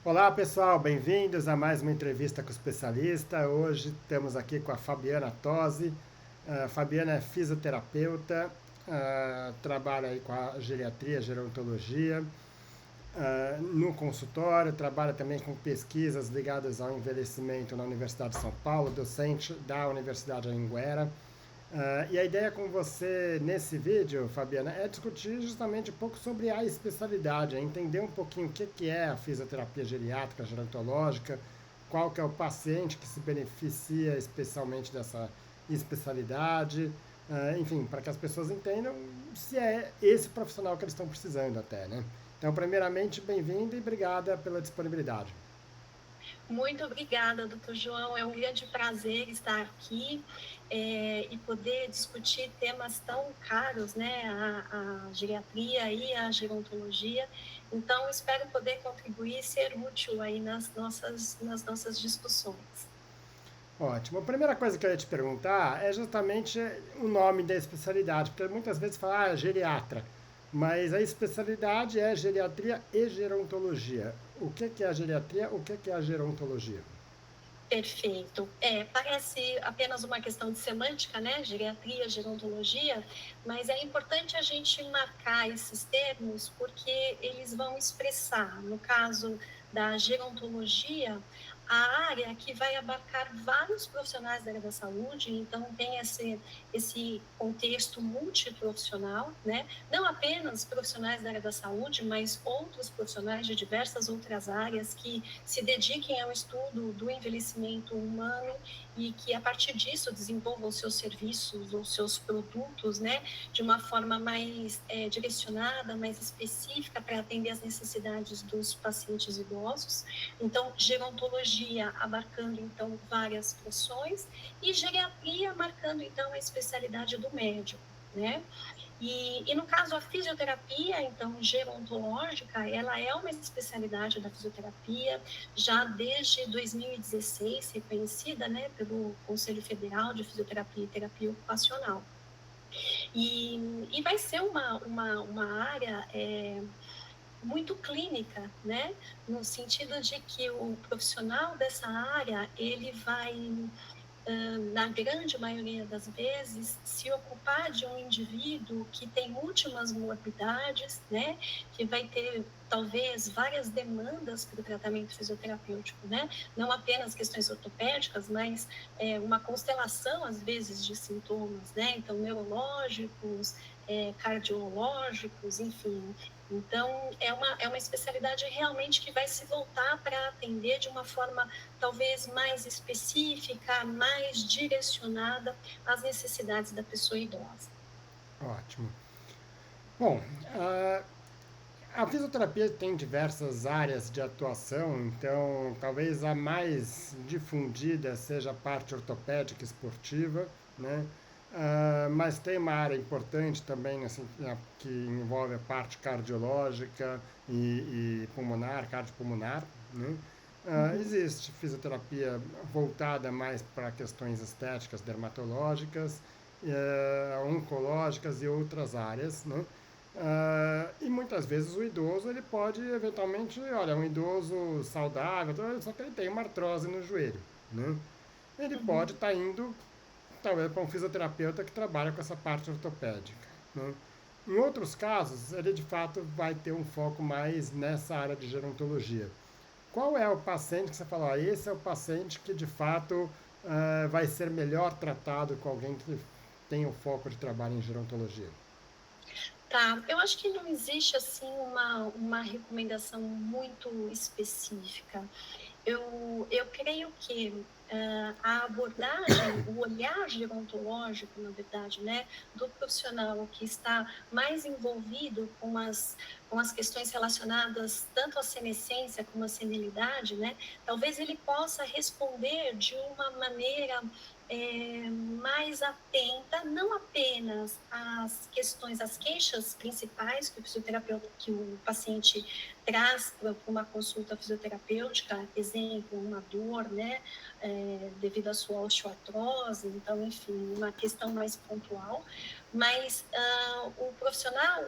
Olá pessoal, bem-vindos a mais uma entrevista com o especialista. Hoje estamos aqui com a Fabiana Tosi. A Fabiana é fisioterapeuta, trabalha aí com a geriatria, gerontologia, no consultório, trabalha também com pesquisas ligadas ao envelhecimento na Universidade de São Paulo, docente da Universidade Anhanguera. E a ideia com você nesse vídeo, Fabiana, é discutir justamente um pouco sobre a especialidade, é entender um pouquinho o que é a fisioterapia geriátrica, gerontológica, qual que é o paciente que se beneficia especialmente dessa especialidade, enfim, para que as pessoas entendam se é esse profissional que eles estão precisando até, né? Então, primeiramente, bem-vindo e obrigada pela disponibilidade. Muito obrigada, doutor João. É um grande prazer estar aqui e poder discutir temas tão caros, né? A geriatria e a gerontologia. Então, espero poder contribuir e ser útil aí nas nossas discussões. Ótimo. A primeira coisa que eu ia te perguntar é justamente o nome da especialidade, porque muitas vezes fala, geriatra, mas a especialidade é geriatria e gerontologia. O que é a geriatria? O que é a gerontologia? Perfeito. Parece apenas uma questão de semântica, né? Geriatria, gerontologia, mas é importante a gente marcar esses termos porque eles vão expressar, no caso da gerontologia, a área que vai abarcar vários profissionais da área da saúde, então tem esse contexto multiprofissional, né? Não apenas profissionais da área da saúde, mas outros profissionais de diversas outras áreas que se dediquem ao estudo do envelhecimento humano e que, a partir disso, desenvolvam seus serviços ou seus produtos, né, de uma forma mais direcionada, mais específica para atender às necessidades dos pacientes idosos. Então, gerontologia abarcando, então, várias funções e geriatria marcando, então, a especialidade do médico, né? E no caso, a fisioterapia, então, gerontológica, ela é uma especialidade da fisioterapia, já desde 2016, reconhecida, né, pelo Conselho Federal de Fisioterapia e Terapia Ocupacional. E vai ser uma área muito clínica, né, no sentido de que o profissional dessa área, ele vai na grande maioria das vezes, se ocupar de um indivíduo que tem múltiplas morbidades, né, que vai ter talvez várias demandas para o tratamento fisioterapêutico, né, não apenas questões ortopédicas, mas uma constelação, às vezes, de sintomas, né, então neurológicos, cardiológicos, enfim. Então, é uma especialidade realmente que vai se voltar para atender de uma forma talvez mais específica, mais direcionada às necessidades da pessoa idosa. Ótimo. Bom, a fisioterapia tem diversas áreas de atuação, então talvez a mais difundida seja a parte ortopédica esportiva, né? Mas tem uma área importante também assim, que envolve a parte cardiológica e pulmonar, cardiopulmonar, né? Uhum. Existe fisioterapia voltada mais para questões estéticas, dermatológicas, oncológicas e outras áreas, né? E muitas vezes o idoso ele pode eventualmente, olha, um idoso saudável, só que ele tem uma artrose no joelho, né? Ele pode Uhum. estar indo talvez para um fisioterapeuta que trabalha com essa parte ortopédica, né? Em outros casos, ele de fato vai ter um foco mais nessa área de gerontologia. Qual é o paciente que você fala, esse é o paciente que de fato vai ser melhor tratado com alguém que tem o foco de trabalho em gerontologia? Tá, eu acho que não existe assim uma recomendação muito específica. Eu creio que a abordagem, o olhar gerontológico, na verdade, né, do profissional que está mais envolvido com as questões relacionadas tanto à senescência como à senilidade, né, talvez ele possa responder de uma maneira mais atenta, não apenas às questões, às queixas principais que o fisioterapeuta, que o paciente traz para uma consulta fisioterapêutica, exemplo, uma dor, né, devido à sua osteoartrose, então, enfim, uma questão mais pontual, Mas o profissional,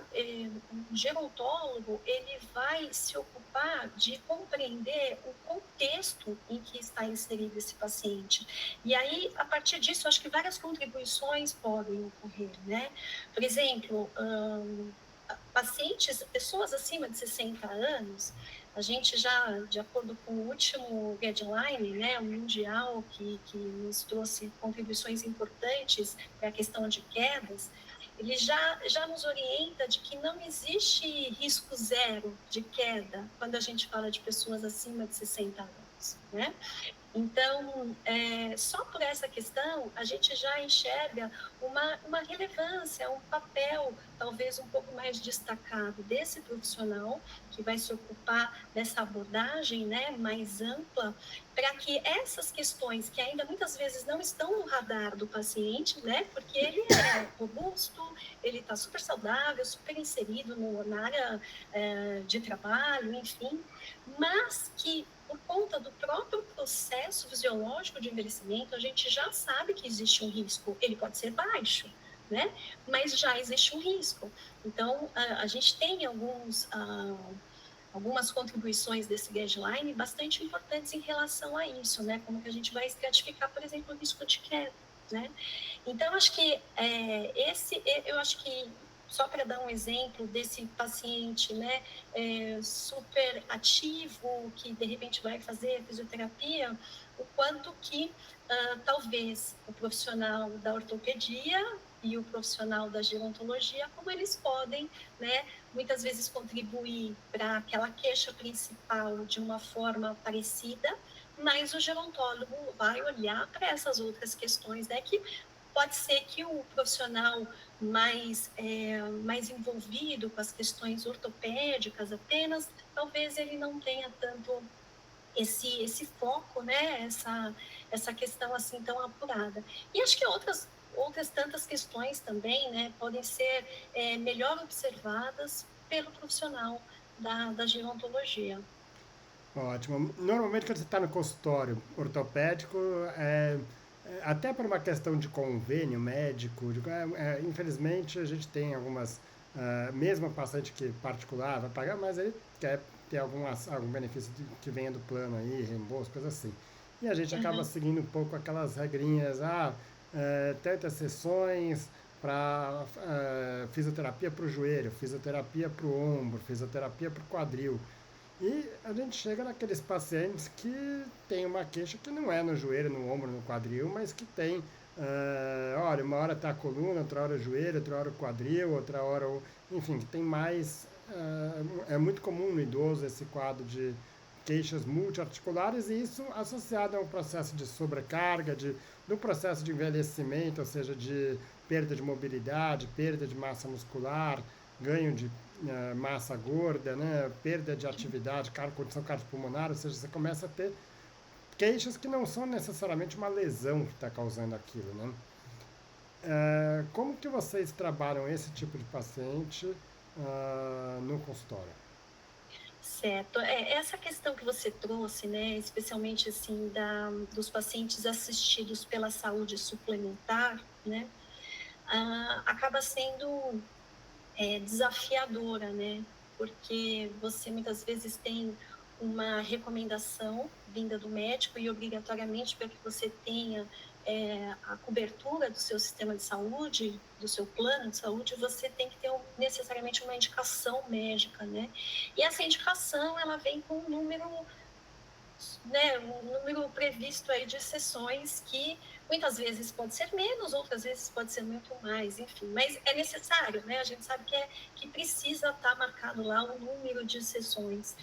o gerontólogo, ele vai se ocupar de compreender o contexto em que está inserido esse paciente. E aí, a partir disso, acho que várias contribuições podem ocorrer, né? Por exemplo, pacientes, pessoas acima de 60 anos, a gente já, de acordo com o último guideline, né, mundial, que nos trouxe contribuições importantes para a questão de quedas, ele já nos orienta de que não existe risco zero de queda quando a gente fala de pessoas acima de 60 anos, né? Então, só por essa questão, a gente já enxerga uma relevância, um papel talvez um pouco mais destacado desse profissional, que vai se ocupar dessa abordagem, né, mais ampla, para que essas questões que ainda muitas vezes não estão no radar do paciente, né, porque ele é robusto, ele está super saudável, super inserido na área de trabalho, enfim, mas que por conta do próprio processo fisiológico de envelhecimento, a gente já sabe que existe um risco. Ele pode ser baixo, né? Mas já existe um risco. Então, a gente tem algumas contribuições desse guideline bastante importantes em relação a isso, né? Como que a gente vai estratificar, por exemplo, o risco de queda, né? Então, acho que eu acho que só para dar um exemplo desse paciente, né, super ativo, que de repente vai fazer fisioterapia, o quanto que talvez o profissional da ortopedia e o profissional da gerontologia, como eles podem, né, muitas vezes contribuir para aquela queixa principal de uma forma parecida, mas o gerontólogo vai olhar para essas outras questões, né, que pode ser que o profissional mais envolvido com as questões ortopédicas apenas, talvez ele não tenha tanto esse foco, né, essa questão assim tão apurada. E acho que outras tantas questões também, né, podem ser melhor observadas pelo profissional da gerontologia. Ótimo. Normalmente, quando você está no consultório ortopédico, até por uma questão de convênio médico, infelizmente a gente tem algumas, mesmo paciente que particular vai pagar, mas ele quer ter algum benefício que venha do plano aí, reembolso, coisa assim. E a gente acaba Uhum. seguindo um pouco aquelas regrinhas, tantas sessões para fisioterapia para o joelho, fisioterapia para o ombro, fisioterapia para o quadril. E a gente chega naqueles pacientes que tem uma queixa que não é no joelho, no ombro, no quadril, mas que tem, olha, uma hora está a coluna, outra hora o joelho, outra hora o quadril, outra hora o... Enfim, que tem mais... é muito comum no idoso esse quadro de queixas multiarticulares e isso associado a um processo de sobrecarga, no processo de envelhecimento, ou seja, de perda de mobilidade, perda de massa muscular, ganho de massa gorda, né, perda de atividade, condição cardiopulmonar, ou seja, você começa a ter queixas que não são necessariamente uma lesão que está causando aquilo, né? Como que vocês trabalham esse tipo de paciente no consultório? Certo. Essa questão que você trouxe, né, especialmente assim dos pacientes assistidos pela saúde suplementar, né, acaba sendo desafiadora, né, porque você muitas vezes tem uma recomendação vinda do médico e obrigatoriamente para que você tenha a cobertura do seu sistema de saúde, do seu plano de saúde, você tem que ter necessariamente uma indicação médica, né? E essa indicação, ela vem com um número, né, um número previsto aí de sessões que muitas vezes pode ser menos, outras vezes pode ser muito mais, enfim, mas é necessário, né? A gente sabe que precisa estar marcado lá o número de sessões.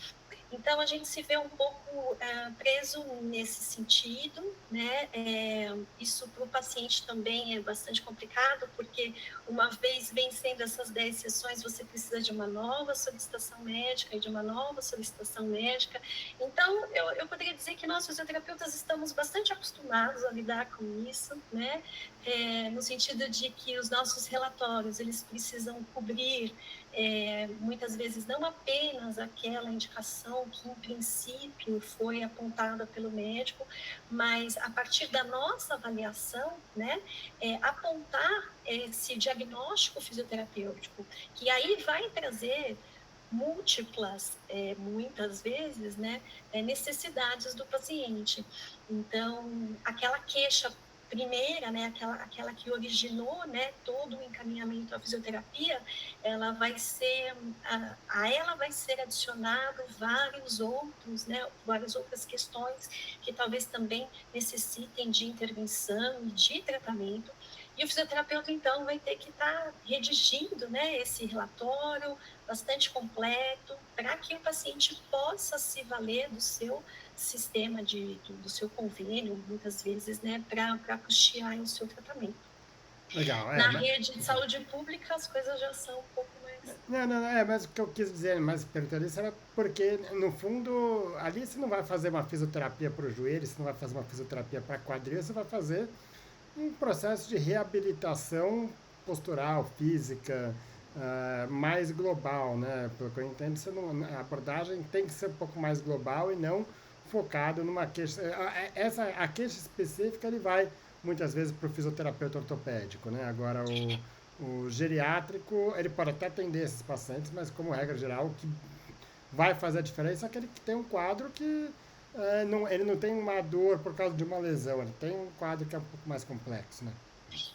Então, a gente se vê um pouco preso nesse sentido, né? Isso para o paciente também é bastante complicado, porque uma vez vencendo essas 10 sessões, você precisa de uma nova solicitação médica e de uma nova solicitação médica. Então, eu poderia dizer que nós, fisioterapeutas, estamos bastante acostumados a lidar com isso, né? No sentido de que os nossos relatórios, eles precisam cobrir muitas vezes não apenas aquela indicação que em princípio foi apontada pelo médico, mas a partir da nossa avaliação, né, apontar esse diagnóstico fisioterapêutico, que aí vai trazer múltiplas, muitas vezes, né, necessidades do paciente. Então, aquela queixa primeira, né, aquela que originou, né, todo o encaminhamento à fisioterapia, ela vai ser, a ela vai ser adicionado vários outros, né, várias outras questões que talvez também necessitem de intervenção e de tratamento. E o fisioterapeuta, então, vai ter que estar redigindo, né, esse relatório bastante completo, para que o paciente possa se valer do seu sistema do seu convênio, muitas vezes, né, para custear o seu tratamento. Legal, Na rede de saúde pública, as coisas já são um pouco mais. não, não, mas o que eu quis dizer, mais perguntando isso, era porque, no fundo, ali você não vai fazer uma fisioterapia para o joelho, você não vai fazer uma fisioterapia para quadril, você vai fazer um processo de reabilitação postural, física, mais global, né? Pelo que eu entendo, a abordagem tem que ser um pouco mais global e não focado numa queixa. A queixa específica ele vai muitas vezes para o fisioterapeuta ortopédico, né? Agora o geriátrico ele pode até atender esses pacientes, mas como regra geral o que vai fazer a diferença é aquele que tem um quadro que ele não tem uma dor por causa de uma lesão, ele tem um quadro que é um pouco mais complexo, né?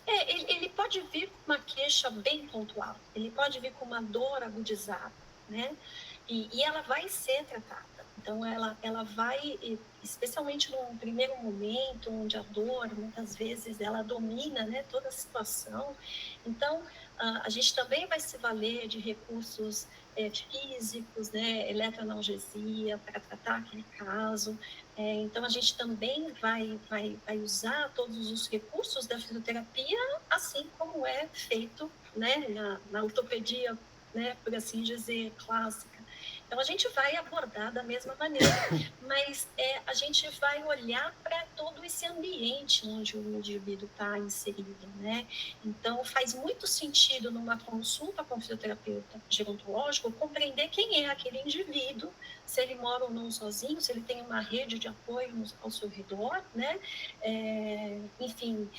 Ele pode vir com uma queixa bem pontual, ele pode vir com uma dor agudizada, né? E ela vai ser tratada. Então, ela vai, especialmente num primeiro momento, onde a dor, muitas vezes, ela domina, né, toda a situação. Então, a gente também vai se valer de recursos físicos, né, eletroanalgesia, para tratar aquele caso. Então, a gente também vai usar todos os recursos da fisioterapia, assim como é feito, né, na ortopedia, né, por assim dizer, clássica. Então, a gente vai abordar da mesma maneira, mas a gente vai olhar para todo esse ambiente onde o indivíduo está inserido, né? Então, faz muito sentido, numa consulta com o fisioterapeuta gerontológico, compreender quem é aquele indivíduo, se ele mora ou não sozinho, se ele tem uma rede de apoio ao seu redor, né? Enfim,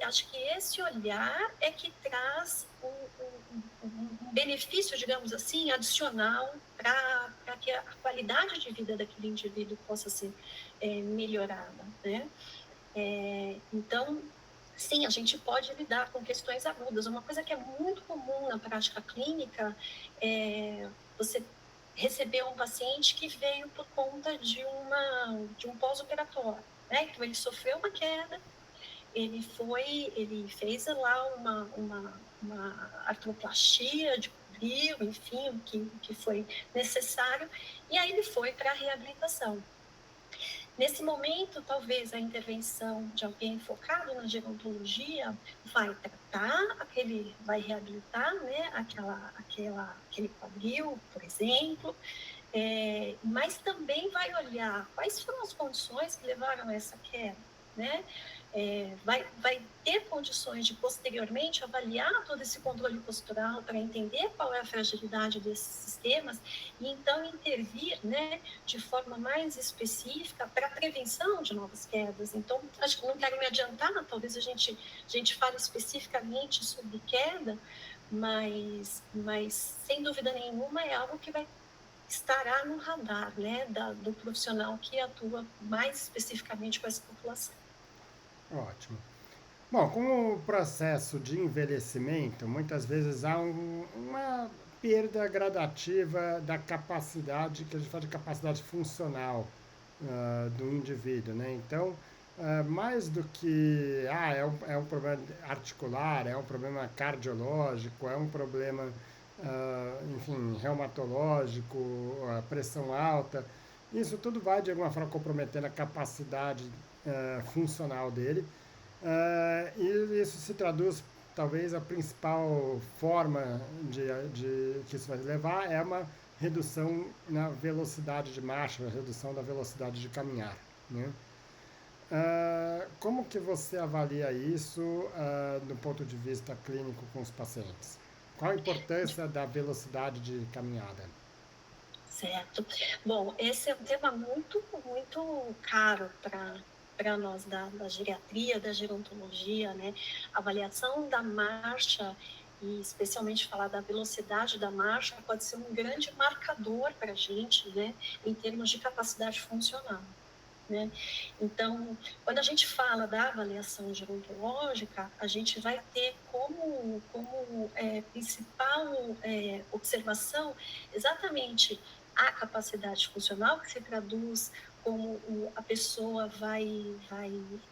acho que esse olhar é que traz um benefício, digamos assim, adicional para que a qualidade de vida daquele indivíduo possa ser melhorada, né? Então, sim, a gente pode lidar com questões agudas. Uma coisa que é muito comum na prática clínica é você receber um paciente que veio por conta de um pós-operatório, né? Então, ele sofreu uma queda, ele fez lá uma artroplastia de quadril, enfim, o que foi necessário, e aí ele foi para a reabilitação. Nesse momento, talvez a intervenção de alguém focado na gerontologia vai reabilitar, né, aquele quadril, por exemplo, mas também vai olhar quais foram as condições que levaram a essa queda, né? Vai ter condições de posteriormente avaliar todo esse controle postural para entender qual é a fragilidade desses sistemas e então intervir, né, de forma mais específica para a prevenção de novas quedas. Então, acho que não quero me adiantar, talvez a gente fale especificamente sobre queda, mas sem dúvida nenhuma é algo que estará no radar, né, do profissional que atua mais especificamente com essa população. Ótimo. Bom, com o processo de envelhecimento, muitas vezes há uma perda gradativa da capacidade, que a gente fala de capacidade funcional do indivíduo, né? Então, mais do que, é um problema articular, é um problema cardiológico, é um problema, enfim, reumatológico, pressão alta, isso tudo vai, de alguma forma, comprometendo a capacidade funcional dele. E isso se traduz, talvez a principal forma que isso vai levar é uma redução na velocidade de marcha, uma redução da velocidade de caminhar, né? Como que você avalia isso do ponto de vista clínico com os pacientes? Qual a importância da velocidade de caminhada? Certo. Bom, esse é um tema muito, muito caro para nós da geriatria, da gerontologia, né? A avaliação da marcha, e especialmente falar da velocidade da marcha, pode ser um grande marcador para a gente, né? Em termos de capacidade funcional. Né? Então, quando a gente fala da avaliação gerontológica, a gente vai ter como principal observação exatamente a capacidade funcional, que se traduz como a pessoa vai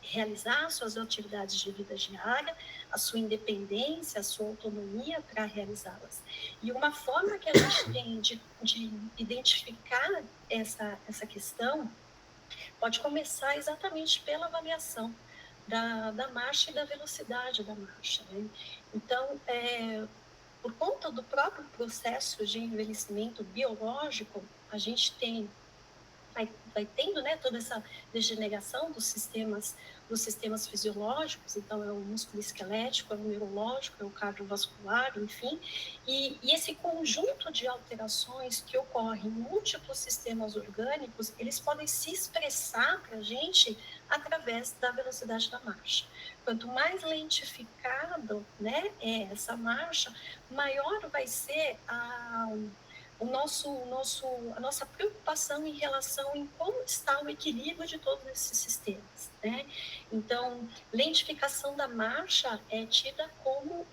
realizar suas atividades de vida diária, a sua independência, a sua autonomia para realizá-las. E uma forma que a gente tem de identificar essa questão pode começar exatamente pela avaliação da marcha e da velocidade da marcha. Né? Então, por conta do próprio processo de envelhecimento biológico, a gente vai tendo, né, toda essa degeneração dos sistemas fisiológicos, então é o músculo esquelético, é o neurológico, é o cardiovascular, enfim, e esse conjunto de alterações que ocorrem em múltiplos sistemas orgânicos, eles podem se expressar para a gente através da velocidade da marcha. Quanto mais lentificado, né, é essa marcha, maior vai ser a nossa preocupação em relação em como está o equilíbrio de todos esses sistemas, né? Então, lentificação da marcha é tida como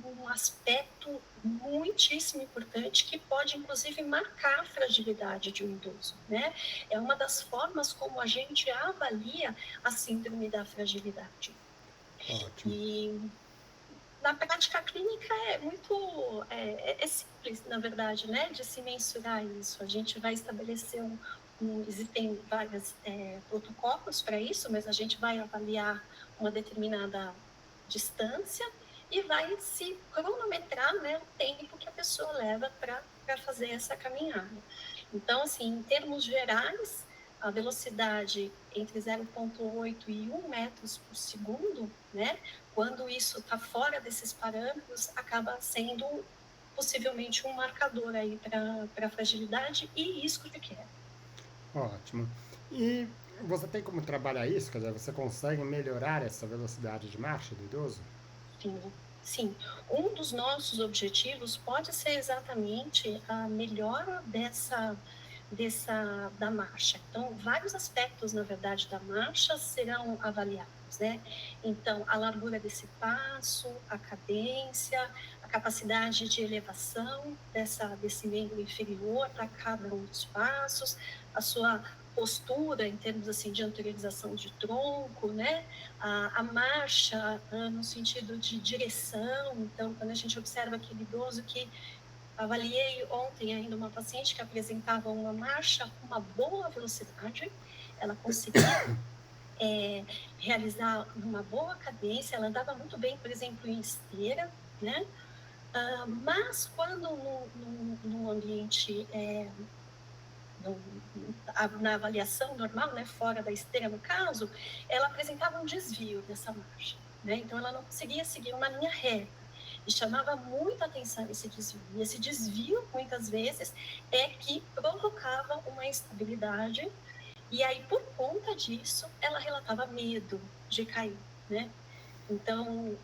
um aspecto muitíssimo importante que pode, inclusive, marcar a fragilidade de um idoso, né? É uma das formas como a gente avalia a síndrome da fragilidade. Ótimo. E na prática clínica é simples, na verdade, né, de se mensurar isso. A gente vai estabelecer existem vários protocolos para isso, mas a gente vai avaliar uma determinada distância e vai se cronometrar, né, o tempo que a pessoa leva para fazer essa caminhada. Então, assim, em termos gerais, a velocidade entre 0,8 e 1 metros por segundo, né? Quando isso está fora desses parâmetros, acaba sendo possivelmente um marcador aí para fragilidade e risco de queda. Ótimo. E você tem como trabalhar isso? Quer dizer, você consegue melhorar essa velocidade de marcha do idoso? Sim, sim. Um dos nossos objetivos pode ser exatamente a melhora da marcha. Então, vários aspectos, na verdade, da marcha serão avaliados, né? Então, a largura desse passo, a cadência, a capacidade de elevação desse membro inferior para cada um dos passos, a sua postura em termos assim de anteriorização de tronco, né? A marcha no sentido de direção. Então, quando a gente observa aquele idoso que avaliei ontem ainda uma paciente que apresentava uma marcha com uma boa velocidade, ela conseguia realizar numa boa cadência, ela andava muito bem, por exemplo, em esteira, né? Mas quando no ambiente, na avaliação normal, né, fora da esteira no caso, ela apresentava um desvio dessa marcha, né? Então ela não conseguia seguir uma linha reta. E chamava muita atenção esse desvio. E esse desvio, muitas vezes, é que provocava uma instabilidade. E aí, por conta disso, ela relatava medo de cair, né? Então,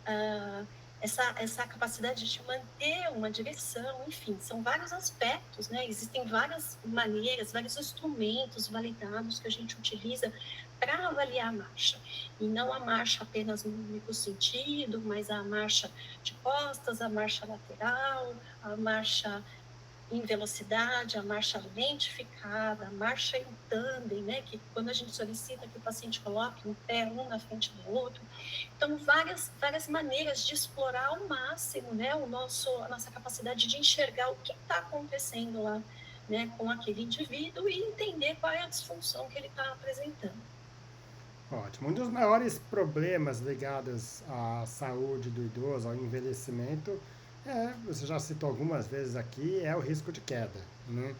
essa capacidade de manter uma direção, enfim, são vários aspectos, né? Existem várias maneiras, vários instrumentos validados que a gente utiliza para avaliar a marcha. E não a marcha apenas no único sentido, mas a marcha de costas, a marcha lateral, a marcha em velocidade, a marcha lentificada, a marcha em tandem, né? Que quando a gente solicita que o paciente coloque um pé um na frente do outro. Então, várias maneiras de explorar ao máximo, né? A nossa capacidade de enxergar o que está acontecendo lá, né? Com aquele indivíduo e entender qual é a disfunção que ele está apresentando. Ótimo. Um dos maiores problemas ligados à saúde do idoso, ao envelhecimento, você já citou algumas vezes aqui, é o risco de queda, né?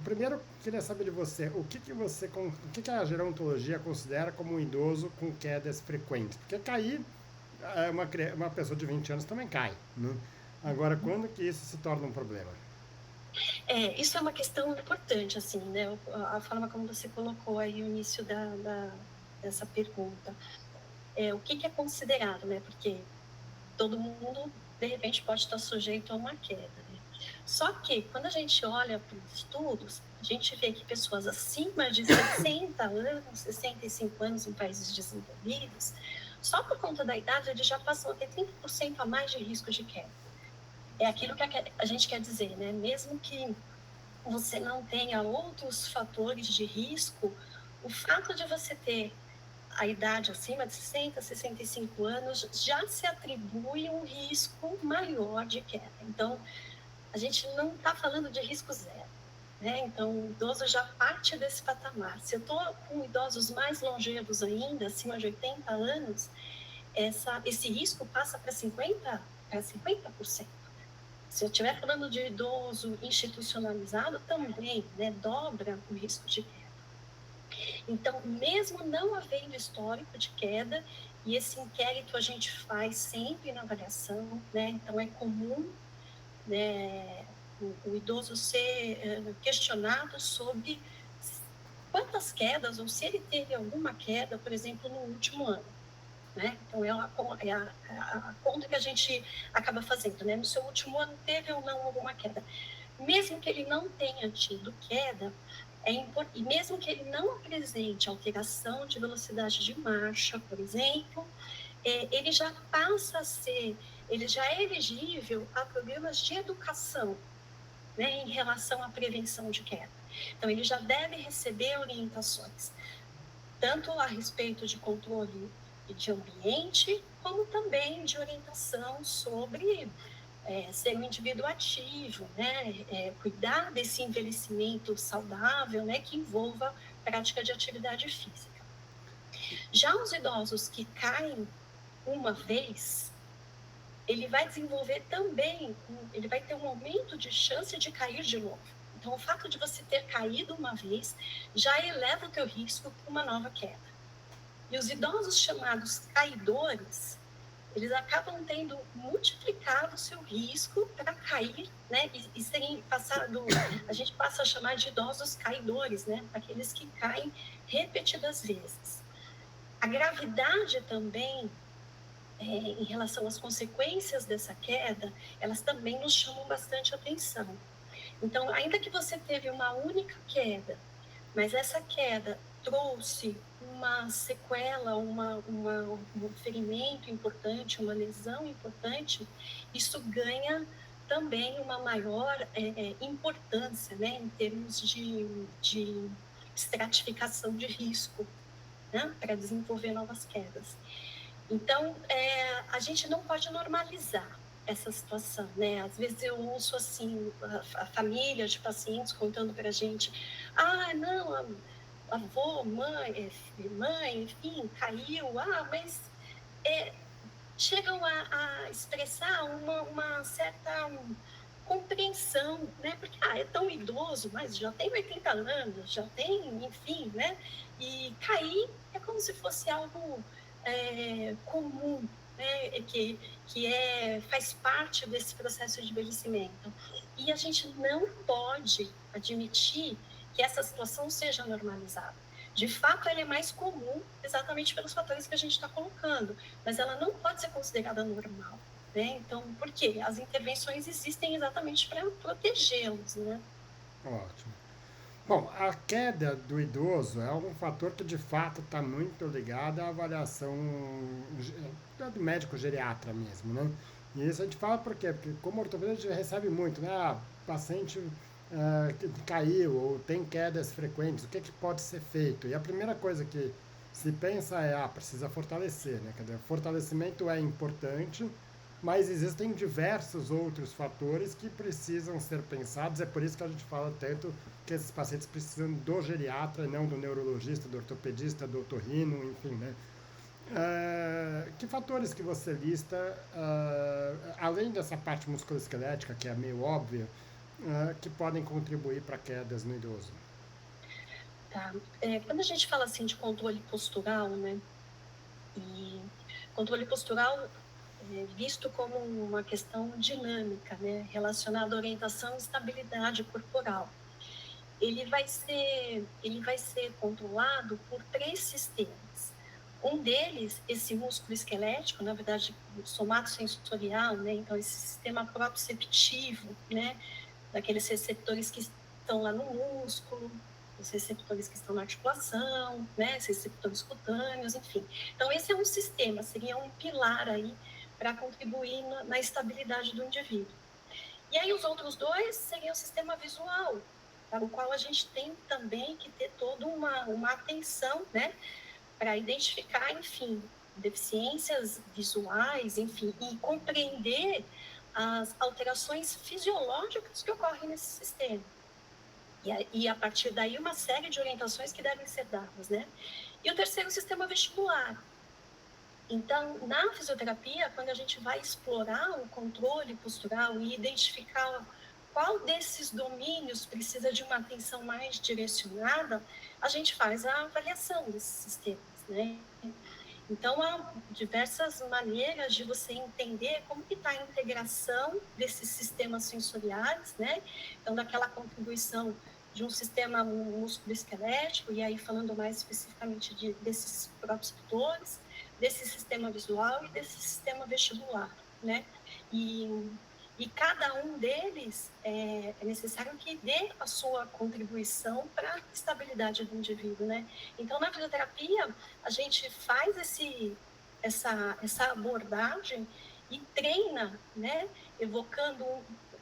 Primeiro, queria saber de você, o que a gerontologia considera como um idoso com quedas frequentes? Porque cair uma pessoa de 20 anos também cai, né? Agora, quando que isso se torna um problema? Isso é uma questão importante, assim, né? A forma como você colocou aí o início dessa pergunta. O que é considerado, né? Porque todo mundo, de repente, pode estar sujeito a uma queda, né? Só que, quando a gente olha para os estudos, a gente vê que pessoas acima de 60 anos, 65 anos em países desenvolvidos, só por conta da idade, eles já passam a ter 30% a mais de risco de queda. É aquilo que a gente quer dizer, né? Mesmo que você não tenha outros fatores de risco, o fato de você ter a idade acima de 60, 65 anos já se atribui um risco maior de queda. Então, a gente não está falando de risco zero, né? Então, o idoso já parte desse patamar. Se eu estou com idosos mais longevos ainda, acima de 80 anos, esse risco passa para 50%. Se eu estiver falando de idoso institucionalizado, também, né, dobra o risco de queda. Então, mesmo não havendo histórico de queda, e esse inquérito a gente faz sempre na avaliação, né? Então, é comum, né, o idoso ser questionado sobre quantas quedas, ou se ele teve alguma queda, por exemplo, no último ano. Né? Então, a conta que a gente acaba fazendo, né? No seu último ano, teve ou não alguma queda? Mesmo que ele não tenha tido queda, e mesmo que ele não apresente alteração de velocidade de marcha, por exemplo, ele já passa a ser, ele já é elegível a programas de educação, né, em relação à prevenção de queda. Então, ele já deve receber orientações, tanto a respeito de controle de ambiente, como também de orientação sobre ser um indivíduo ativo, né? Cuidar desse envelhecimento saudável, né? Que envolva prática de atividade física. Já os idosos que caem uma vez, ele vai desenvolver também, ele vai ter um aumento de chance de cair de novo. Então, o fato de você ter caído uma vez já eleva o teu risco para uma nova queda. E os idosos chamados caidores, eles acabam tendo multiplicado o seu risco para cair, né? E serem passado, a gente passa a chamar de idosos caidores, né? Aqueles que caem repetidas vezes. A gravidade também, em relação às consequências dessa queda, elas também nos chamam bastante atenção. Então, ainda que você teve uma única queda, mas essa queda trouxe uma sequela, um ferimento importante, uma lesão importante, isso ganha também uma maior importância, né, em termos de estratificação de risco, né, para desenvolver novas quedas. Então, a gente não pode normalizar essa situação, né? Às vezes eu ouço assim, a família de pacientes contando para a gente, não, avô, mãe, enfim, caiu, mas chegam a expressar uma certa compreensão, né? Porque é tão idoso, mas já tem 80 anos, já tem, enfim, né? E cair é como se fosse algo comum, né? Faz parte desse processo de envelhecimento. E a gente não pode admitir que essa situação seja normalizada. De fato, ela é mais comum exatamente pelos fatores que a gente está colocando, mas ela não pode ser considerada normal. Né? Então, por quê? As intervenções existem exatamente para protegê-los, né? Ótimo. Bom, a queda do idoso é um fator que de fato está muito ligado à avaliação do médico geriatra mesmo, né? E isso a gente fala por quê? Porque como ortopedista a gente recebe muito, né? Paciente que caiu ou tem quedas frequentes, o que, que pode ser feito? E a primeira coisa que se pensa é, precisa fortalecer, né? Quer dizer, fortalecimento é importante, mas existem diversos outros fatores que precisam ser pensados, é por isso que a gente fala tanto que esses pacientes precisam do geriatra, não do neurologista, do ortopedista, do otorrino, enfim, né? Que fatores que você lista, além dessa parte musculoesquelética, que é meio óbvia, que podem contribuir para quedas no idoso? Tá. Quando a gente fala assim de controle postural, né? E Controle postural é visto como uma questão dinâmica, né, relacionada à orientação e estabilidade corporal. Ele vai ser controlado por três sistemas. Um deles, esse músculo esquelético, na verdade, o somatosensorial, né? Então, esse sistema proprioceptivo, né? Daqueles receptores que estão lá no músculo, os receptores que estão na articulação, né? Esses receptores cutâneos, enfim. Então, esse é um sistema, seria um pilar aí para contribuir na estabilidade do indivíduo. E aí os outros dois seriam o sistema visual, para o qual a gente tem também que ter toda uma atenção, né, para identificar, enfim, deficiências visuais, enfim, e compreender as alterações fisiológicas que ocorrem nesse sistema. E a partir daí uma série de orientações que devem ser dadas, né? E o terceiro, o sistema vestibular. Então, na fisioterapia, quando a gente vai explorar o controle postural e identificar qual desses domínios precisa de uma atenção mais direcionada, a gente faz a avaliação desses sistemas, né? Então, há diversas maneiras de você entender como que está a integração desses sistemas sensoriais, né? Então, daquela contribuição de um sistema músculo-esquelético, e aí falando mais especificamente desses proprioceptores, desse sistema visual e desse sistema vestibular, né? E cada um deles é necessário que dê a sua contribuição para a estabilidade do indivíduo, né? Então, na fisioterapia, a gente faz essa abordagem e treina, né? Evocando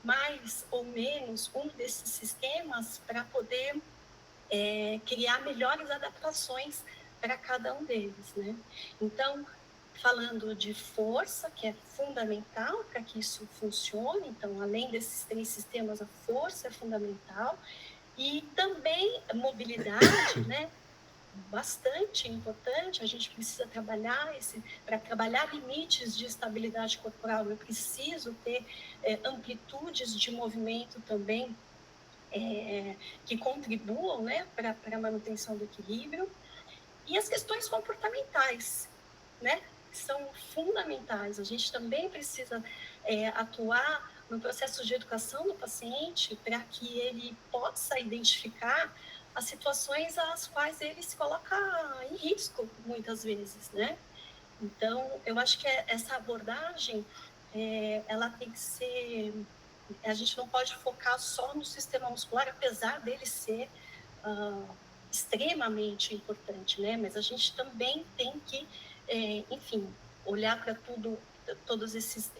mais ou menos um desses sistemas para poder criar melhores adaptações para cada um deles, né? Então, falando de força, que é fundamental para que isso funcione, então, além desses três sistemas, a força é fundamental, e também mobilidade, né? Bastante importante, a gente precisa trabalhar para trabalhar limites de estabilidade corporal, eu preciso ter amplitudes de movimento também que contribuam, né, para a manutenção do equilíbrio, e as questões comportamentais, né, que são fundamentais. A gente também precisa atuar no processo de educação do paciente para que ele possa identificar as situações às quais ele se coloca em risco, muitas vezes, né? Então, eu acho que essa abordagem, ela tem que ser... A gente não pode focar só no sistema muscular, apesar dele ser extremamente importante, né? Mas a gente também tem que, enfim, olhar para todos esses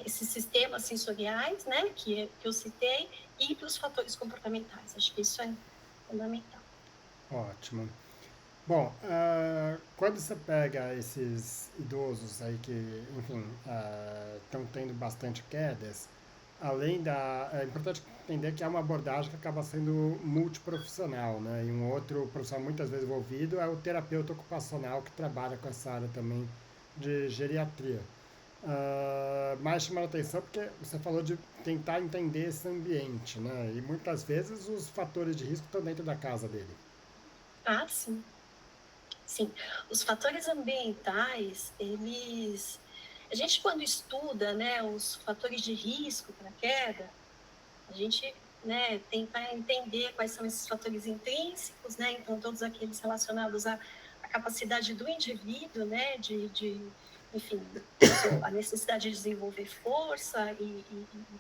sistemas sensoriais, né? Que eu citei, e para os fatores comportamentais. Acho que isso é fundamental. Ótimo. Bom, quando você pega esses idosos aí que, enfim, estão tendo bastante quedas, é importante entender que é uma abordagem que acaba sendo multiprofissional, né? E um outro profissional muitas vezes envolvido é o terapeuta ocupacional que trabalha com essa área também de geriatria. Mais chamando a atenção porque você falou de tentar entender esse ambiente, né? E muitas vezes os fatores de risco estão dentro da casa dele. Ah, sim. Sim, os fatores ambientais, a gente quando estuda, né, os fatores de risco para queda, a gente, né, tenta entender quais são esses fatores intrínsecos, né, então todos aqueles relacionados à capacidade do indivíduo, né, enfim, a necessidade de desenvolver força e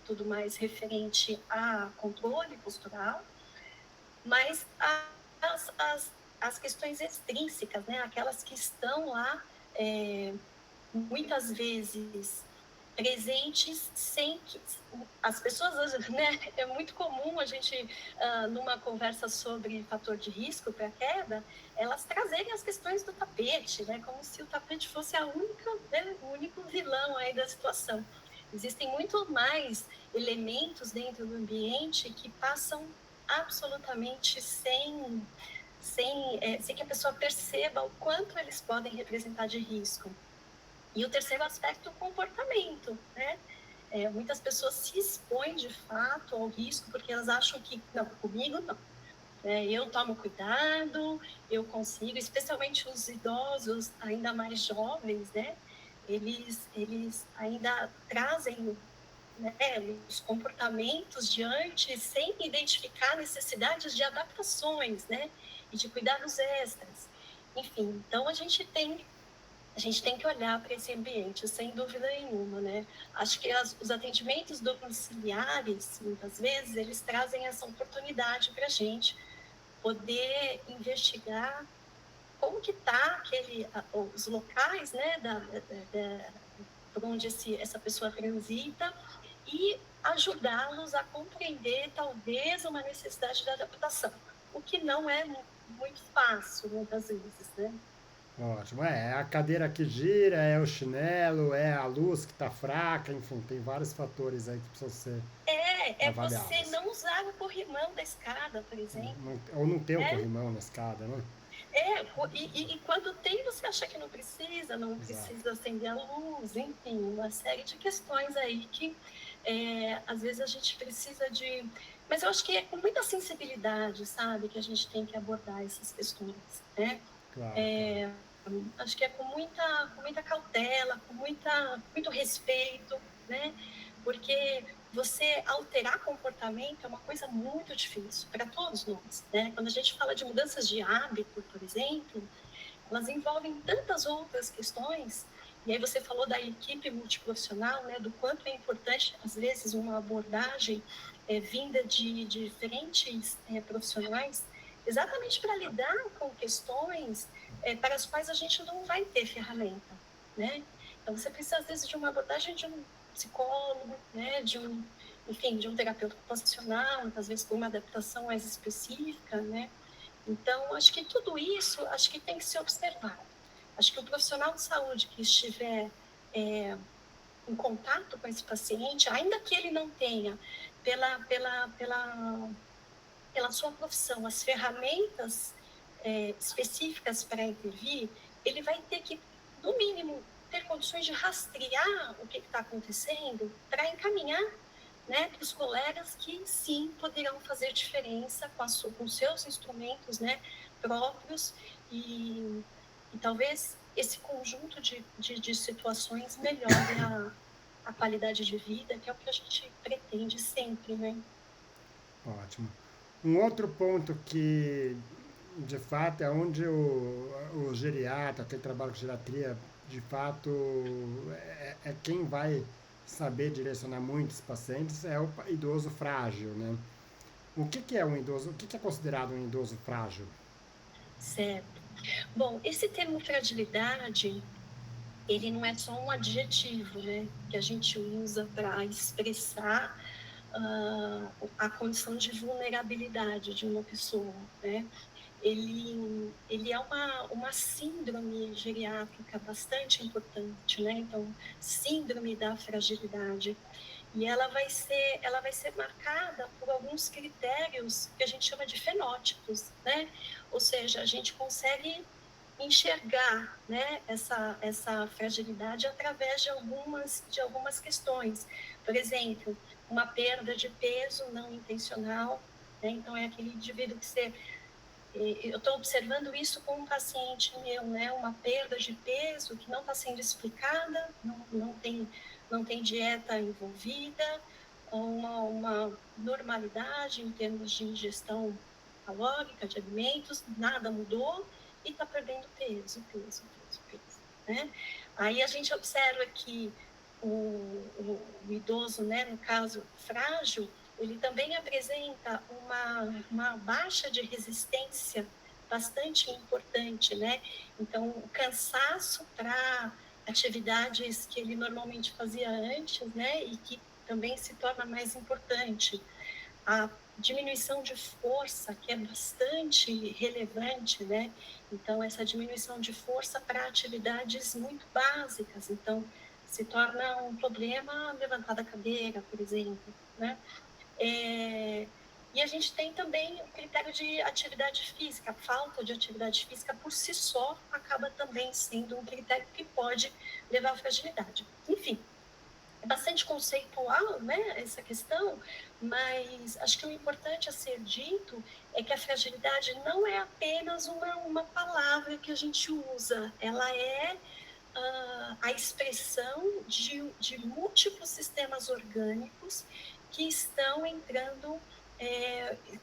tudo mais referente a controle postural, mas as questões extrínsecas, né, aquelas que estão lá muitas vezes presentes sem que as pessoas, né, é muito comum a gente numa conversa sobre fator de risco para queda, elas trazerem as questões do tapete, né, como se o tapete fosse o único vilão aí da situação. Existem muito mais elementos dentro do ambiente que passam absolutamente sem que a pessoa perceba o quanto eles podem representar de risco. E o terceiro aspecto, o comportamento, né? Muitas pessoas se expõem de fato ao risco porque elas acham que, não, comigo não. né? Eu tomo cuidado, eu consigo, especialmente os idosos, ainda mais jovens, né? Eles ainda trazem, né, os comportamentos diante sem identificar necessidades de adaptações, né? E de cuidados extras. Enfim, então a gente tem que olhar para esse ambiente, sem dúvida nenhuma, né? Acho que os atendimentos domiciliares, muitas vezes, eles trazem essa oportunidade para a gente poder investigar como que está os locais, né, por onde essa pessoa transita e ajudá-los a compreender, talvez, uma necessidade de adaptação, o que não é muito fácil, muitas vezes, né? Ótimo. É a cadeira que gira, é o chinelo, é a luz que está fraca, enfim, tem vários fatores aí que precisam ser É você avaliados. não usar o corrimão da escada, por exemplo, Ou não ter o né? corrimão na escada, né? E quando tem, você acha que não Exato. precisa acender a luz, enfim, uma série de questões aí que às vezes a gente precisa de. Mas eu acho que é com muita sensibilidade, sabe, que a gente tem que abordar essas questões, né? Claro, claro. É, acho que é com muita cautela, muito respeito, né? Porque você alterar comportamento é uma coisa muito difícil para todos nós, né? Quando a gente fala de mudanças de hábito, por exemplo, elas envolvem tantas outras questões. E aí você falou da equipe multiprofissional, né? Do quanto é importante, às vezes, uma abordagem vinda de diferentes profissionais, exatamente para lidar com questões para as quais a gente não vai ter ferramenta, né? Então você precisa às vezes de uma abordagem de um psicólogo, né? Enfim, de um terapeuta ocupacional, às vezes com uma adaptação mais específica, né? Então, acho que tudo isso, acho que tem que ser observado. Acho que o profissional de saúde que estiver é, em contato com esse paciente, ainda que ele não tenha, pela, pela, pela, pela sua profissão, as ferramentas específicas para intervir, ele vai ter que, no mínimo, ter condições de rastrear o que está acontecendo para encaminhar, né, para os colegas que sim poderão fazer diferença com seus instrumentos, né, próprios e, e talvez esse conjunto de situações melhore a qualidade de vida, que é o que a gente pretende sempre, né? Ótimo. Um outro ponto que, de fato, é onde o geriatra, quem trabalha com geriatria, de fato, é quem vai saber direcionar muitos pacientes, é o idoso frágil, né? O que que é um idoso? O que que é considerado um idoso frágil? Certo. Bom, esse termo fragilidade, ele não é só um adjetivo, né, que a gente usa para expressar a condição de vulnerabilidade de uma pessoa, né? Ele é uma síndrome geriátrica bastante importante, né? Então, síndrome da fragilidade. E ela vai ser marcada por alguns critérios que a gente chama de fenótipos, né? Ou seja, a gente consegue enxergar, né, essa fragilidade através de algumas questões. Por exemplo, uma perda de peso não intencional, né? Então, é aquele indivíduo que eu estou observando isso com um paciente meu, né? Uma perda de peso que não está sendo explicada, não tem dieta envolvida, uma normalidade em termos de ingestão calórica de alimentos, nada mudou e está perdendo peso, peso, peso, peso, né? Aí a gente observa que o idoso, né, no caso frágil, ele também apresenta uma baixa de resistência bastante importante, né? Então, o cansaço para atividades que ele normalmente fazia antes, né? E que também se torna mais importante. A diminuição de força, que é bastante relevante, né? Então, essa diminuição de força para atividades muito básicas. Então, se torna um problema levantar da cadeira, por exemplo, né? É, e a gente tem também o critério de atividade física. A falta de atividade física por si só acaba também sendo um critério que pode levar à fragilidade. Enfim, bastante conceitual, né, essa questão, mas acho que o importante a ser dito é que a fragilidade não é apenas uma palavra que a gente usa, ela é a expressão de múltiplos sistemas orgânicos que estão entrando,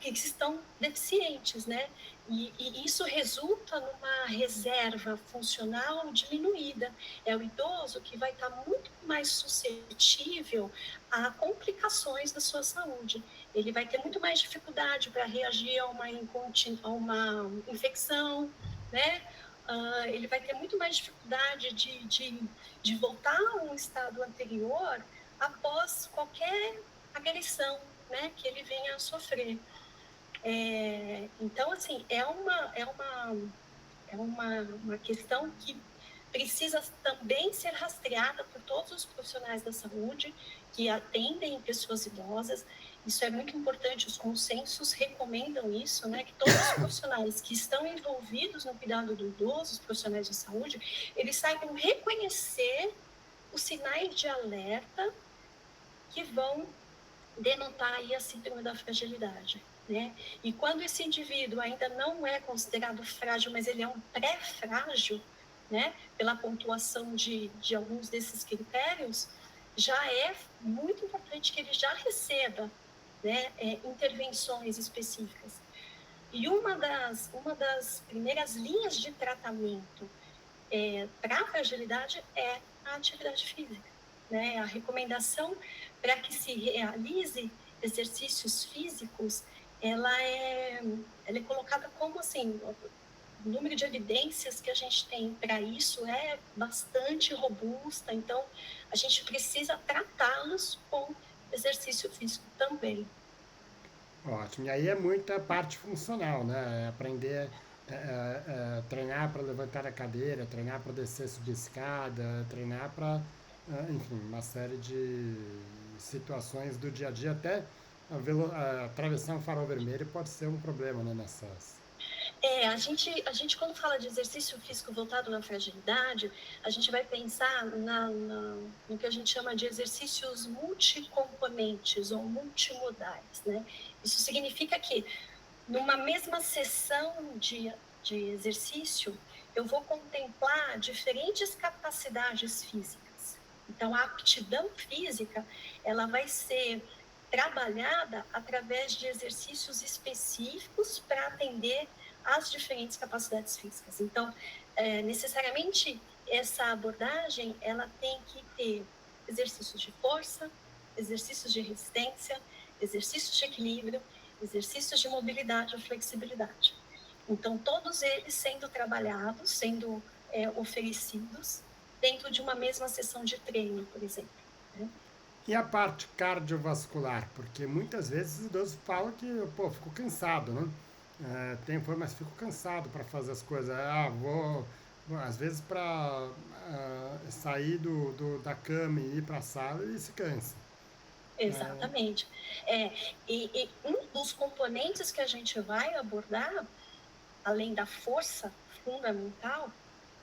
que estão deficientes, né? E isso resulta numa reserva funcional diminuída. É o idoso que vai estar muito mais suscetível a complicações da sua saúde. Ele vai ter muito mais dificuldade para reagir a uma infecção, né? Ele vai ter muito mais dificuldade de voltar a um estado anterior após qualquer agressão, né, que ele venha a sofrer. Então, assim, uma questão que precisa também ser rastreada por todos os profissionais da saúde que atendem pessoas idosas. Isso é muito importante, os consensos recomendam isso, né? Que todos os profissionais que estão envolvidos no cuidado do idoso, os profissionais de saúde, eles saibam reconhecer os sinais de alerta que vão denotar aí a síndrome da fragilidade, né? E quando esse indivíduo ainda não é considerado frágil, mas ele é um pré-frágil, né? Pela pontuação de alguns desses critérios, já é muito importante que ele já receba, né, intervenções específicas. E uma das primeiras linhas de tratamento para a fragilidade é a atividade física, né? A recomendação para que se realize exercícios físicos, ela é colocada como assim, o número de evidências que a gente tem para isso é bastante robusta, então a gente precisa tratá-los com exercício físico também. Ótimo. E aí é muita parte funcional, né? É aprender, treinar para levantar a cadeira, treinar para descer, subir escada, treinar para, enfim, uma série de situações do dia a dia. Até atravessar um farol vermelho pode ser um problema, né? Nessas. A gente quando fala de exercício físico voltado na fragilidade, a gente vai pensar no que a gente chama de exercícios multicomponentes ou multimodais, né? Isso significa que numa mesma sessão de exercício, eu vou contemplar diferentes capacidades físicas. Então, a aptidão física, ela vai ser trabalhada através de exercícios específicos para atender às diferentes capacidades físicas. Então, necessariamente, essa abordagem, ela tem que ter exercícios de força, exercícios de resistência, exercícios de equilíbrio, exercícios de mobilidade ou flexibilidade. Então, todos eles sendo trabalhados, sendo oferecidos dentro de uma mesma sessão de treino, por exemplo, né? E a parte cardiovascular? Porque muitas vezes os idosos falam que, pô, fico cansado, né? Mas fico cansado para fazer as coisas. Às vezes para sair da cama e ir para a sala e se cansa. Exatamente. É, e um dos componentes que a gente vai abordar, além da força fundamental,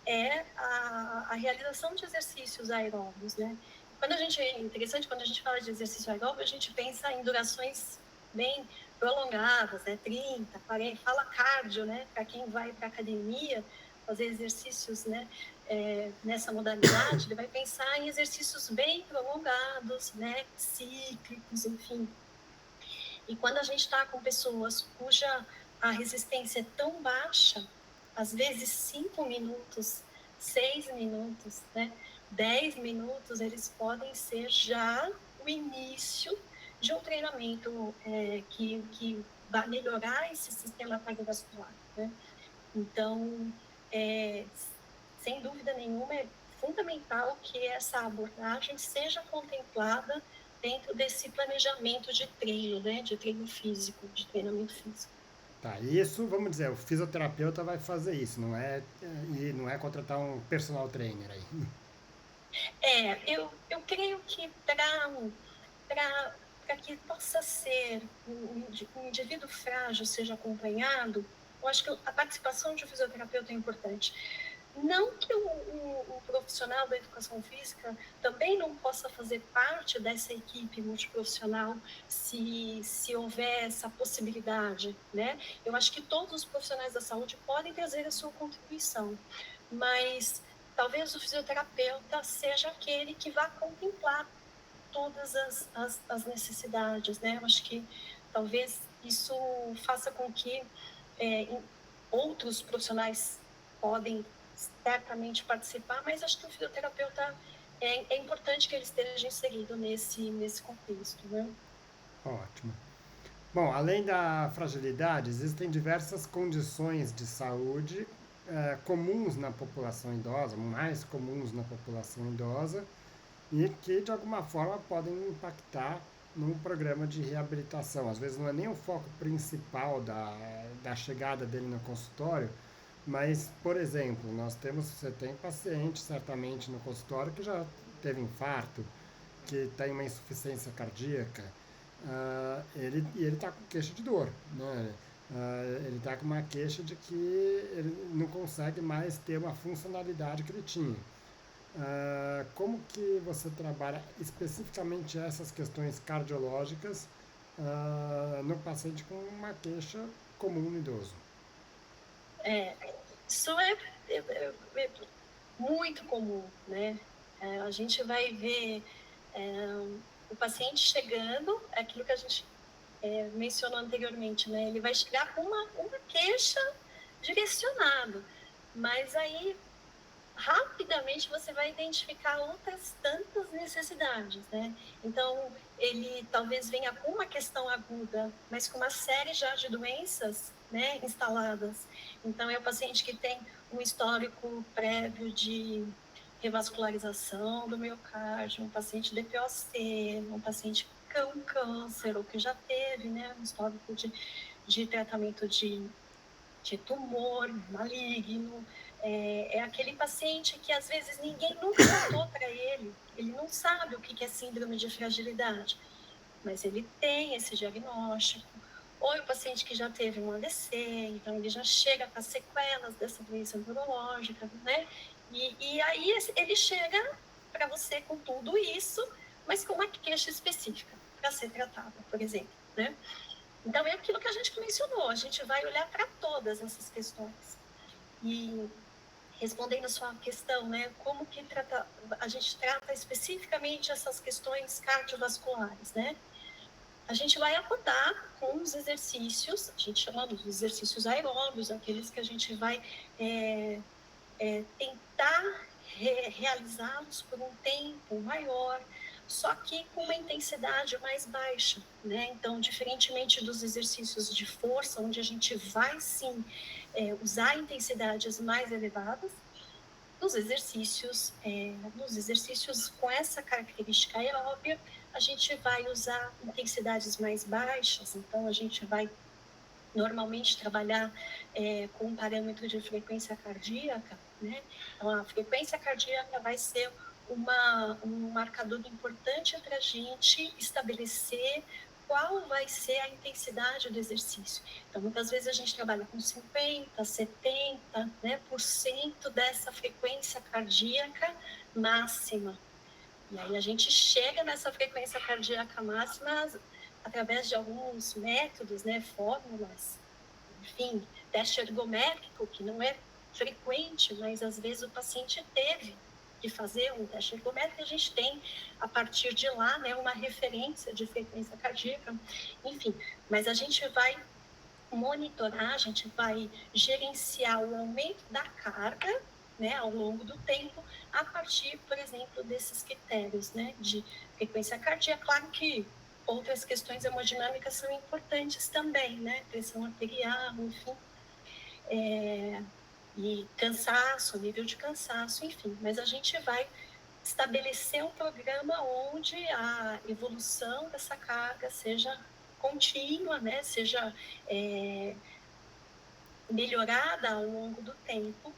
é a realização de exercícios aeróbicos, né? É interessante, quando a gente fala de exercício aeróbico, a gente pensa em durações bem prolongadas, né? 30, 40, fala cardio, né? Para quem vai para academia fazer exercícios, né? Nessa modalidade, ele vai pensar em exercícios bem prolongados, né? Cíclicos, enfim. E quando a gente está com pessoas cuja a resistência é tão baixa, às vezes 5 minutos, 6 minutos, né? 10 minutos, eles podem ser já o início de um treinamento que vai melhorar esse sistema cardiovascular, né? Então, é, sem dúvida nenhuma, é fundamental que essa abordagem seja contemplada dentro desse planejamento de treino, né? De treino físico, de treinamento físico. Tá, isso, vamos dizer, o fisioterapeuta vai fazer isso, e não é contratar um personal trainer aí. Eu creio que para que possa ser um indivíduo frágil seja acompanhado, eu acho que a participação de um fisioterapeuta é importante. Não que o profissional da educação física também não possa fazer parte dessa equipe multiprofissional, se houver essa possibilidade, né? Eu acho que todos os profissionais da saúde podem trazer a sua contribuição, mas talvez o fisioterapeuta seja aquele que vá contemplar todas as necessidades, né? Eu acho que talvez isso faça com que outros profissionais podem certamente participar, mas acho que o fisioterapeuta é importante que ele esteja inserido nesse contexto, né? Ótimo. Bom, além da fragilidade, existem diversas condições de saúde comuns na população idosa, mais comuns na população idosa, e que de alguma forma podem impactar num programa de reabilitação. Às vezes não é nem o foco principal da chegada dele no consultório, mas, por exemplo, você tem paciente certamente no consultório que já teve infarto, que tem uma insuficiência cardíaca, ele está com queixa de dor, né? Ele está com uma queixa de que ele não consegue mais ter uma funcionalidade que ele tinha. Como que você trabalha especificamente essas questões cardiológicas no paciente com uma queixa comum no idoso? É, isso é muito comum, né? A gente vai ver é, o paciente chegando, é aquilo que a gente mencionou anteriormente, né? Ele vai chegar com uma queixa direcionada, mas aí rapidamente você vai identificar outras tantas necessidades, né? Então, ele talvez venha com uma questão aguda, mas com uma série já de doenças, né, instaladas. Então, é o paciente que tem um histórico prévio de revascularização do miocárdio, um paciente DPOC, um paciente com câncer, ou que já teve, né, um histórico de tratamento de tumor maligno, é aquele paciente que às vezes ninguém nunca contou para ele, ele não sabe o que é síndrome de fragilidade, mas ele tem esse diagnóstico, ou é o paciente que já teve um AVC, então ele já chega com as sequelas dessa doença neurológica, né? E aí ele chega para você com tudo isso, mas com uma queixa específica para ser tratada, por exemplo, né? Então, é aquilo que a gente mencionou, a gente vai olhar para todas essas questões. E respondendo a sua questão, né, como que a gente trata especificamente essas questões cardiovasculares, né? A gente vai abordar com os exercícios, a gente chama dos exercícios aeróbios, aqueles que a gente vai tentar realizá-los por um tempo maior, só que com uma intensidade mais baixa, né? Então, diferentemente dos exercícios de força, onde a gente vai sim usar intensidades mais elevadas, nos exercícios com essa característica aeróbia, a gente vai usar intensidades mais baixas, então a gente vai normalmente trabalhar com um parâmetro de frequência cardíaca, né? Então, a frequência cardíaca vai ser um marcador importante para a gente estabelecer qual vai ser a intensidade do exercício. Então, muitas vezes a gente trabalha com 50, 70, né, por cento dessa frequência cardíaca máxima. E aí a gente chega nessa frequência cardíaca máxima através de alguns métodos, né, fórmulas, enfim, teste ergométrico, que não é frequente, mas às vezes o paciente teve que fazer um teste ergométrico, e a gente tem, a partir de lá, né, uma referência de frequência cardíaca, enfim, mas a gente vai monitorar, a gente vai gerenciar o aumento da carga, né, ao longo do tempo, a partir, por exemplo, desses critérios, né, de frequência cardíaca. Claro que outras questões hemodinâmicas são importantes também, né, pressão arterial, enfim, e cansaço, nível de cansaço, enfim, mas a gente vai estabelecer um programa onde a evolução dessa carga seja contínua, né, seja melhorada ao longo do tempo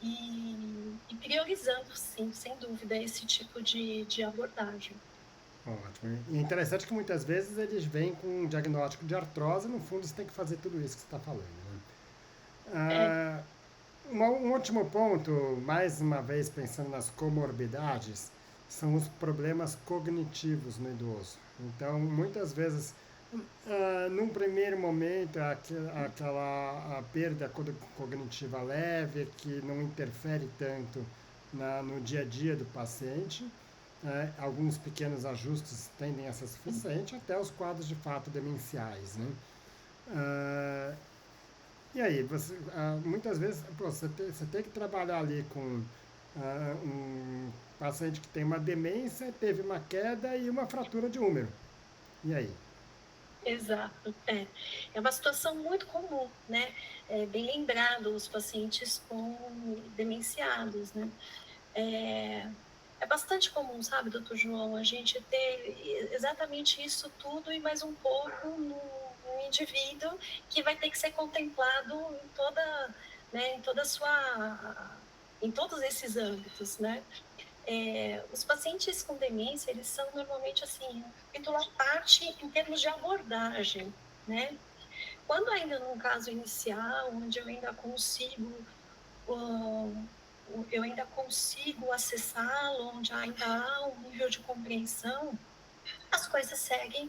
e priorizando, sim, sem dúvida, esse tipo de abordagem. Ótimo. E é interessante que muitas vezes eles vêm com um diagnóstico de artrose, no fundo você tem que fazer tudo isso que você está falando, né? É, Ah, Um último ponto, mais uma vez pensando nas comorbidades, são os problemas cognitivos no idoso. Então, muitas vezes, num primeiro momento, aquela a perda cognitiva leve, que não interfere tanto no dia a dia do paciente. Alguns pequenos ajustes tendem a ser suficiente, até os quadros de fato demenciais, né? Ah, e aí, muitas vezes, pô, você tem que trabalhar ali com um paciente que tem uma demência, teve uma queda e uma fratura de húmero. E aí? Exato, é. É uma situação muito comum, né? É bem lembrado, os pacientes com demenciados, né? É, é bastante comum, sabe, doutor João, a gente ter exatamente isso tudo e mais um pouco no indivíduo que vai ter que ser contemplado em toda, né, em toda a sua, em todos esses âmbitos, né? Os pacientes com demência, eles são normalmente, assim, um capítulo à parte em termos de abordagem, né? Quando ainda num caso inicial, onde uh, eu ainda consigo acessá-lo, onde ainda há um nível de compreensão, as coisas seguem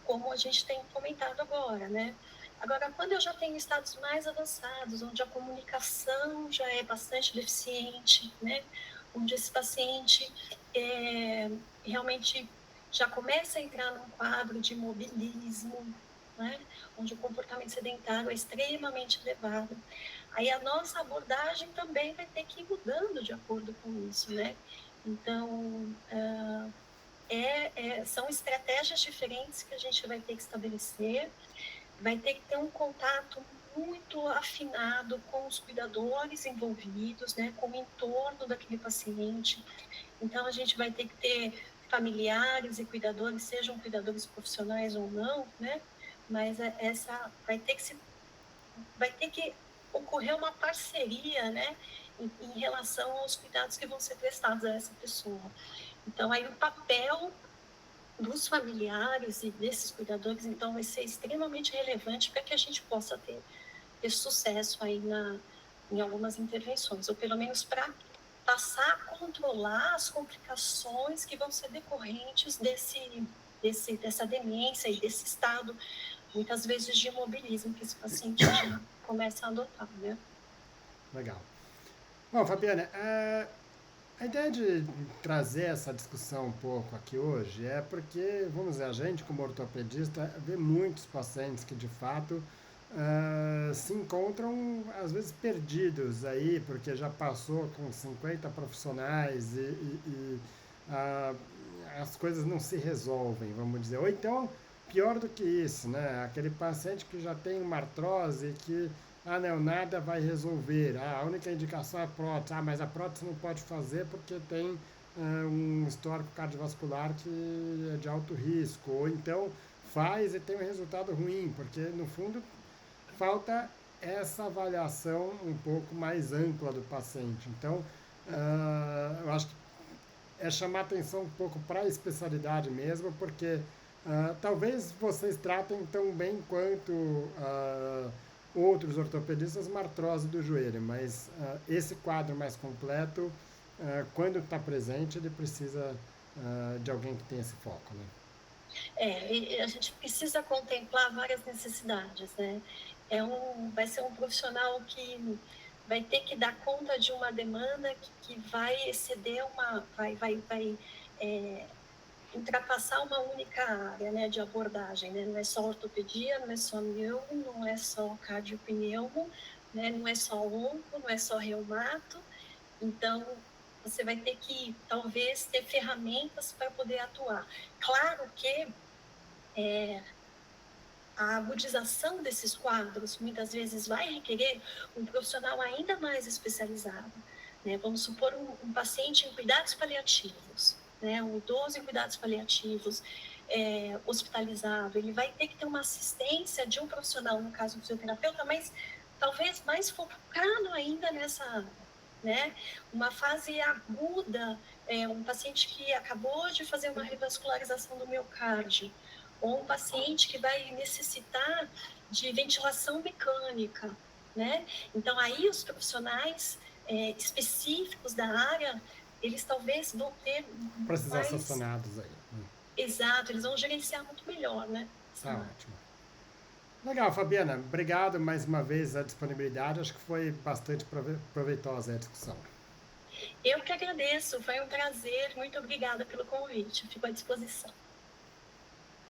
como a gente tem comentado agora, né? Agora, quando eu já tenho estados mais avançados, onde a comunicação já é bastante deficiente, né? Onde esse paciente realmente já começa a entrar num quadro de imobilismo, né? Onde o comportamento sedentário é extremamente elevado. Aí a nossa abordagem também vai ter que ir mudando de acordo com isso, né? Então, são estratégias diferentes que a gente vai ter que estabelecer, vai ter que ter um contato muito afinado com os cuidadores envolvidos, né, com o entorno daquele paciente. Então, a gente vai ter que ter familiares e cuidadores, sejam cuidadores profissionais ou não, né, mas essa vai ter que ocorrer uma parceria, né, em relação aos cuidados que vão ser prestados a essa pessoa. Então, aí o papel dos familiares e desses cuidadores, então, vai ser extremamente relevante para que a gente possa ter sucesso aí em algumas intervenções, ou pelo menos para passar a controlar as complicações que vão ser decorrentes dessa demência e desse estado, muitas vezes, de imobilismo que esse paciente já começa a adotar, né? Legal. Bom, Fabiana, a ideia de trazer essa discussão um pouco aqui hoje é porque, vamos dizer, a gente como ortopedista vê muitos pacientes que de fato se encontram às vezes perdidos aí, porque já passou com 50 profissionais ah, as coisas não se resolvem, vamos dizer. Ou então, pior do que isso, né? Aquele paciente que já tem uma artrose que não, nada vai resolver. A única indicação é a prótese. Mas a prótese não pode fazer porque tem um histórico cardiovascular que é de alto risco. Ou então faz e tem um resultado ruim, porque no fundo falta essa avaliação um pouco mais ampla do paciente. Então, eu acho que é chamar atenção um pouco para a especialidade mesmo, porque talvez vocês tratem tão bem quanto outros ortopedistas uma artrose do joelho, mas esse quadro mais completo, quando está presente, ele precisa de alguém que tenha esse foco, né? E a gente precisa contemplar várias necessidades, né? Vai ser um profissional que vai ter que dar conta de uma demanda que vai exceder vai ultrapassar uma única área, né, de abordagem, né? Não é só ortopedia, não é só neuro, não é só cardiopneumo, né? Não é só onco, não é só reumato. Então, você vai ter que, talvez, ter ferramentas para poder atuar. Claro que a agudização desses quadros muitas vezes vai requerer um profissional ainda mais especializado, né? Vamos supor um paciente em cuidados paliativos, né? Um idoso em cuidados paliativos, hospitalizado, ele vai ter que ter uma assistência de um profissional, no caso, um fisioterapeuta, mas talvez mais focado ainda nessa área, né? Uma fase aguda, um paciente que acabou de fazer uma revascularização do miocárdio, ou um paciente que vai necessitar de ventilação mecânica, né? Então, aí os profissionais específicos da área, eles talvez vão ter Precisar ser mais acionados aí. exato, eles vão gerenciar muito melhor, né? Tá Essa... ótimo. Legal, Fabiana. Obrigado mais uma vez a disponibilidade. Acho que foi bastante proveitosa a discussão. Eu que agradeço, foi um prazer, muito obrigada pelo convite, fico à disposição.